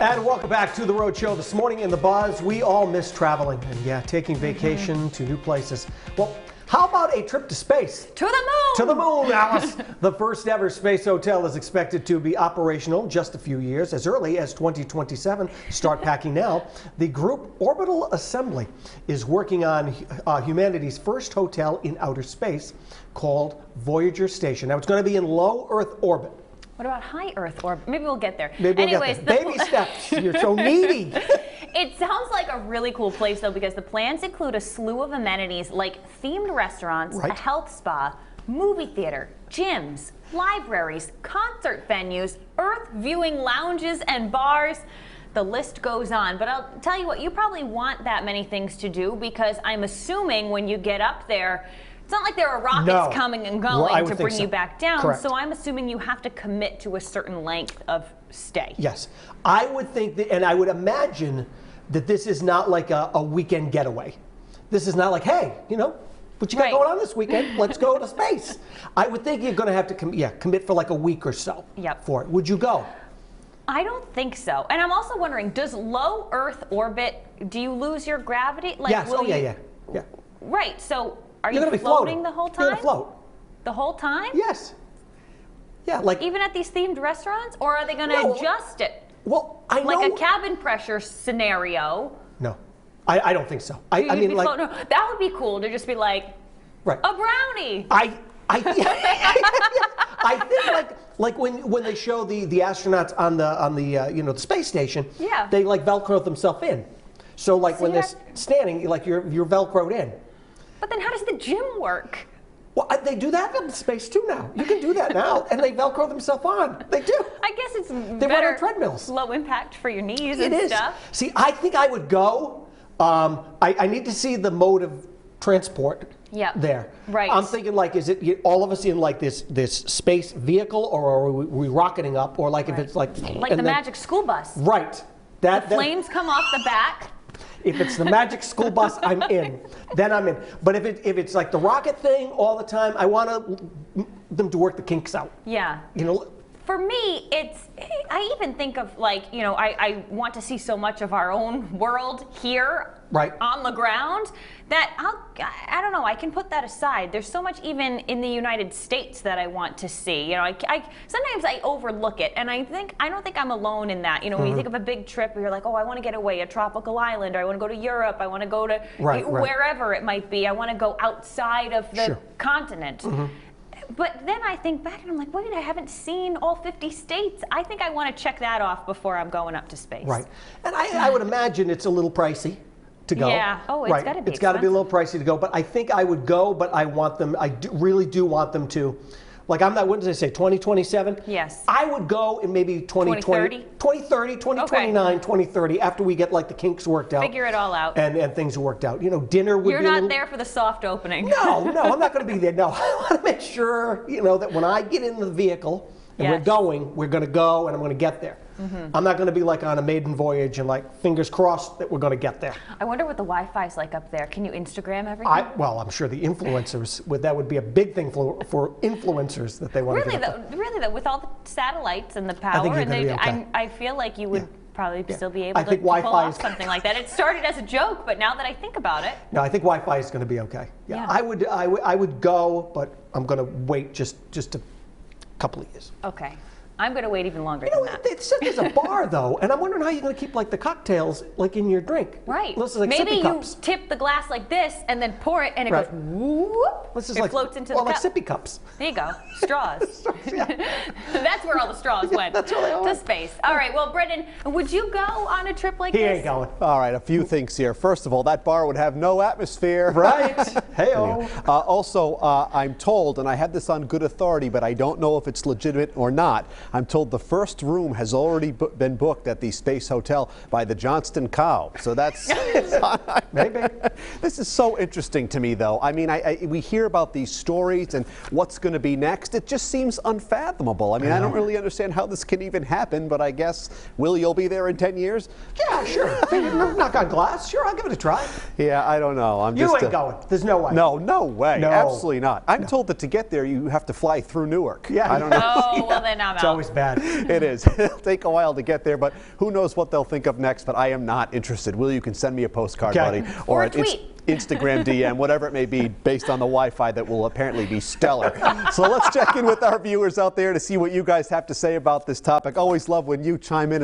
And welcome back to The Rhode Show. This morning in The Buzz, we all miss traveling and, yeah, taking vacation to new places. Well, how about a trip to space? To the moon! To the moon, Alice! The first ever space hotel is expected to be operational in just a few years, as early as 2027. Start packing now. The group Orbital Assembly is working on humanity's first hotel in outer space called Voyager Station. Now, it's going to be in low Earth orbit. What about high Earth orbit? Maybe we'll get there. Maybe Anyways, we'll get there. Baby steps. You're so needy. It sounds like a really cool place, though, because the plans include a slew of amenities like themed restaurants, a health spa, movie theater, gyms, libraries, concert venues, Earth viewing lounges, and bars. The list goes on. But I'll tell you what, you probably want that many things to do, because I'm assuming when you get up there, it's not like there are rockets coming and going to bring you back down. Correct. So I'm assuming you have to commit to a certain length of stay. Yes. I would think that, and I would imagine that this is not like a weekend getaway. This is not like, hey, you know, what you got going on this weekend? Let's go to space. I would think you're going to have to commit for like a week or so for it. Would you go? I don't think so. And I'm also wondering, does low Earth orbit, do you lose your gravity? Like, yes. Oh, yeah. Right. So are you're you floating the whole time? You're going to float. The whole time? Yes. Yeah, like even at these themed restaurants, or are they going to adjust it? Well, I know. Like a cabin pressure scenario. No, I don't think so. I mean, like that would be cool to just be like, a brownie. I think like when they show the astronauts on the you know, the space station, they like Velcro themselves in. So like when they're standing, like you're Velcroed in. But then how does the gym work? Well, they do that in space too now. You can do that now, and they Velcro themselves on. They do. I guess it's they run on treadmills. Low impact for your knees and stuff. See, I think I would go. I need to see the mode of transport there. Right. I'm thinking like, is it all of us in like this space vehicle, or are we rocketing up, or like if it's like the magic school bus. Right. The flames come off the back. If it's the magic school bus, I'm in. Then I'm in. But if it's like the rocket thing all the time, I want them to work the kinks out. Yeah. You know. For me, I even think of like, you know, I want to see so much of our own world here on the ground that I don't know, I can put that aside. There's so much even in the United States that I want to see. You know, sometimes I overlook it, and I don't think I'm alone in that. You know, when you think of a big trip where you're like, oh, I want to get away, a tropical island, or I want to go to Europe, I want to go to wherever it might be. I want to go outside of the continent. But then I think back and I'm like, wait, I haven't seen all 50 states. I think I want to check that off before I'm going up to space. Right. And I would imagine it's a little pricey to go. Yeah. Oh, it's got to be. It's got to be a little pricey to go. But I think I would go, but I want them, really do want them to. Like, I'm not, what did I say, 2027? Yes. I would go in maybe 2030, 2029, 2030, after we get like the kinks worked out. Figure it all out. And things are worked out. You know, dinner would be You're not there for the soft opening. No, I'm not going to be there. No, I want to make sure, you know, that when I get in the vehicle and we're going to go and I'm going to get there. I'm not going to be like on a maiden voyage and like fingers crossed that we're going to get there. I wonder what the Wi-Fi is like up there. Can you Instagram everything? Well, I'm sure the influencers, that would be a big thing for influencers that they want to get up there. Really though, with all the satellites and the power, I feel like you would probably still be able to pull off something like that. It started as a joke, but now that I think about it. No, I think Wi-Fi is going to be okay. Yeah. I would go, but I'm going to wait just a couple of years. Okay. I'm going to wait even longer than that. It said there's a bar, though, and I'm wondering how you're going to keep, like, the cocktails, like, in your drink. Right. This is like maybe sippy cups. You tip the glass like this and then pour it, and it goes whoop. This is it floats into the cup. like sippy cups. There you go. Straws. That's where all the straws went. That's where they all went. To space. All right. Well, Brendan, would you go on a trip like this? He ain't going. All right. A few things here. First of all, that bar would have no atmosphere. Right. Hey-o. Also, I'm told, and I had this on good authority, but I don't know if it's legitimate or not. I'm told the first room has already been booked at the Space Hotel by the Johnston Cow. So that's maybe. This is so interesting to me, though. I mean, we hear about these stories and what's going to be next. It just seems unfathomable. I mean, I don't really understand how this can even happen, but I guess, you'll be there in 10 years? Yeah, sure. Knock on glass. Sure, I'll give it a try. Yeah, I don't know. You ain't going. There's no way. No way. No. Absolutely not. I'm told that to get there, you have to fly through Newark. Yeah. I don't know. Oh, well, then I'm out. always bad. It is. It'll take a while to get there, but who knows what they'll think of next. But I am not interested. Will, you can send me a postcard, Okay. buddy, Or a an tweet. Instagram DM, whatever it may be, based on the Wi-Fi that will apparently be stellar. So let's check in with our viewers out there to see what you guys have to say about this topic. Always love when you chime in.